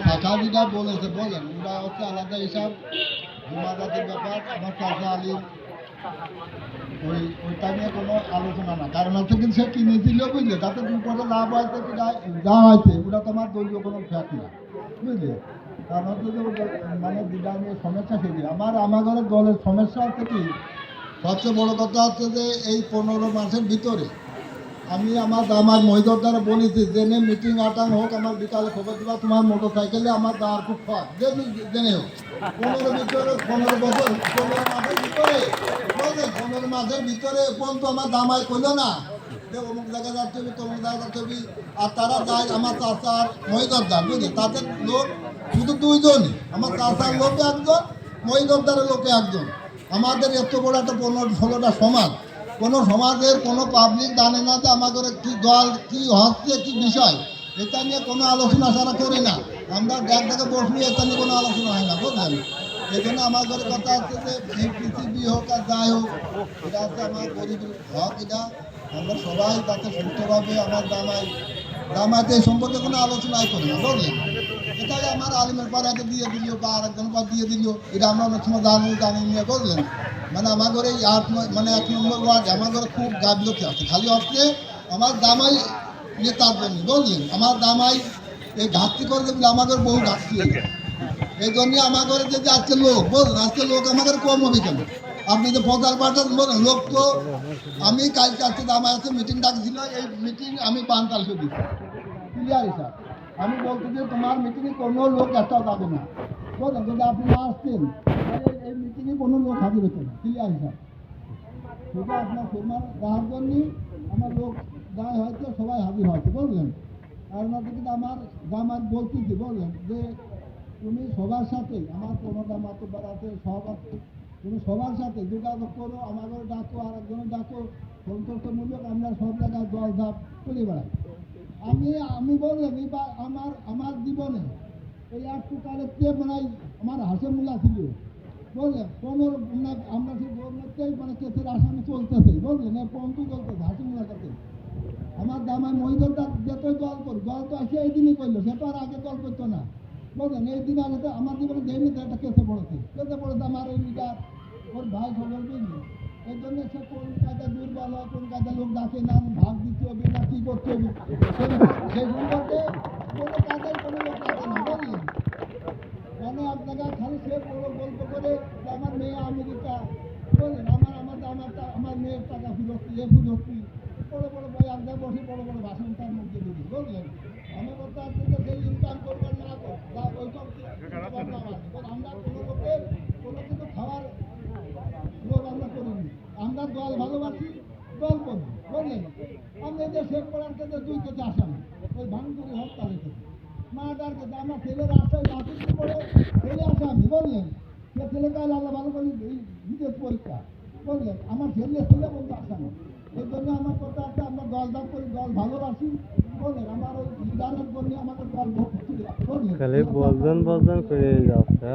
ফাঁকা যেটা বলেছে বলেন, ওরা হচ্ছে আলাদা হিসাব, জমাদাতের ব্যাপার। আমার চাচা আলীর ওইটা নিয়ে কোনো আলোচনা না, কারণ হচ্ছে কিন্তু সে কিনে দিল বুঝলে, তাতে দুপুরে লাভ হয়েছে কি যা হয়েছে ওটা তোমার দলীয় কোনো ফ্যাট না বুঝলে। কারণ হচ্ছে যে মানে যেটা নিয়ে সমস্যা সেটি আমার দলের সমস্যা হচ্ছে কি, সবচেয়ে বড় কথা হচ্ছে যে এই 15 মাসের ভিতরে আমি আমার মহিলার দ্বারা বলেছি জেনে মিটিং আটান হোক, আমার বিকালে খবর দেওয়া তোমার মোটর সাইকেলে আমার দেওয়ার খুব শখ, জেনে হোক 15 বছর 15 মাসের ভিতরে, 15 মাসের ভিতরে পর্যন্ত আমার দামাই করলো না যে অমুক জায়গায় যাচ্ছে তমুক জায়গায় যাচ্ছে। আর তারা যায় আমার চাষার মহিলার বুঝলি, তাদের লোক শুধু দুইজনই, আমার চাষার লোক একজন, মহিলার লোকে একজন। আমাদের এত বড় একটা 15-16টা সমাজ, কোনো সমাজের কোনো পাবলিক জানে না যে আমাদের কী দল কী হচ্ছে কী বিষয়, এটা নিয়ে কোনো আলোচনা সারা করি না আমরা। এক জায়গায় বসবি, এটা নিয়ে কোনো আলোচনা হয় না বুঝলেন। এই জন্য আমাদের কথা হচ্ছে যে এই পৃথিবী হোক আর যাই হোক, এটা হচ্ছে আমার গরিবের হক। এটা আমরা সবাই তাতে সুস্থভাবে আমার দামাইতে এই সম্পর্কে কোনো আলোচনাই করি না বুঝলেন। এটাই আমার আলিমের পাড়াকে দিয়ে দিল বা আরেকজন পর দিয়ে দিল, এটা আমরা অনেক সময় জানি নিয়ে বুঝলেন। মানে আমাদের এই 1 নম্বর ওয়ার্ড আমাদের খুব গাফিলতি আছে, খালি হচ্ছে আমার দামাই নেতার জন্য বুঝলেন। আমার দামাই এই ঘাটতি করে দেবে, আমাদের বহু ঘাটতি হয়ে যায়। এই জন্য আমাদের যদি আজকে লোক বলুন, আজকে লোক আমাদের কম হবে কেন? আপনি যে প্রচার পাঠান বলেন লোক, তো আমি কালকে আজকে দামাই আছে মিটিং ডাকছিল, এই মিটিং আমি বানকালকে দিচ্ছি ক্লিয়ার হিসাব। আমি বলতে যে তোমার মিটিংয়ে কোনো লোক একটাও যাবে না বলেন, যদি আপনি না আসতেন এই মিটিংয়ে কোনো লোক হাজির হতো না ক্লিয়ার হিসাব। সেটা আপনার ফেমার দেওয়ার জন্যই আমার লোক দায় হয়তো সবাই হাজির হয়তো বুঝলেন। কারণ হচ্ছে কিন্তু আমার বলতেছি বললেন যে তুমি সবার সাথে, আমার কোনোটা মাতব্বর আছে সব আছে, তুমি সবার সাথে যোগাযোগ করো, আমাদের ডাকো আর একজনের ডাকো, সন্তোষমূলক আমরা সব জায়গায় দল ধাপ করে বেড়াই। আমি বললেন এবার আমার জীবনে এই একটু কালের চেয়ে মানে আমার হাসে মূলা ছিল বললেন 15 আমরা সেই মধ্যেই মানে কেসের আসামি চলতেছে বললেন, পন্থু চলতেছে হাসি মূলার কাছে। আমার দামাই মহিদলটা যতই দল করি, দল তো আসে এই দিনই করলো, সে তো আর আগে দল করতো না বললেন। এই দিন আগে তো আমার জীবনে দেয়নি তো একটা কেসে পড়েছে আমার এই লিডার ওর ভাই খবর বুঝলি। এই জন্য সে কোন কাজে দুর্বল হয়, কোন কাজে লোক ডাকে না, ভাগ দিতে হবে না কী করতে হবে, সেই সম্পর্কে কোনো কাজের কোনো লোক ডাকে না বললেন। মানে এক জায়গায় খালি সে বড় গল্প করে যে আমার মেয়ে আমেরিকা বললেন, আমার মেয়ের টাকা ফিরস্তি ফিরস্তি বড় বড় বই এক জায়গায় বসে বড় বড় ভাষণ তার মধ্যে দিবি বুঝলেন। আমি বলতে আসছি যে সেই ইনকাম করবেন না ওই সব আমরা কোনো লোকের কোনো কিছু খাওয়ার লোক আমরা করিনি, আমরা দল ভালোবাসি, দল করি বললেন। আমরা যে শেখ পড়ার ক্ষেত্রে 2 কেজি আসামি ওই ভাঙচুরি হরতালের ক্ষেত্রে মাটার ক্ষেত্রে আমার ছেলের আশায় রাজনীতি করে ছেলে আসামি বললেন। সে ছেলেকে আল্লাহ ভালো করে বিদেশ পরীক্ষা বললেন, আমার ছেলে বলতে আসামি। এই জন্য আমার কথা আছে আমরা দল দাম করি, দল ভালোবাসি বললেন। আমার ওই লিডারের জন্য আমাদের দল বললেন খালি বলজন করে যাচ্ছে।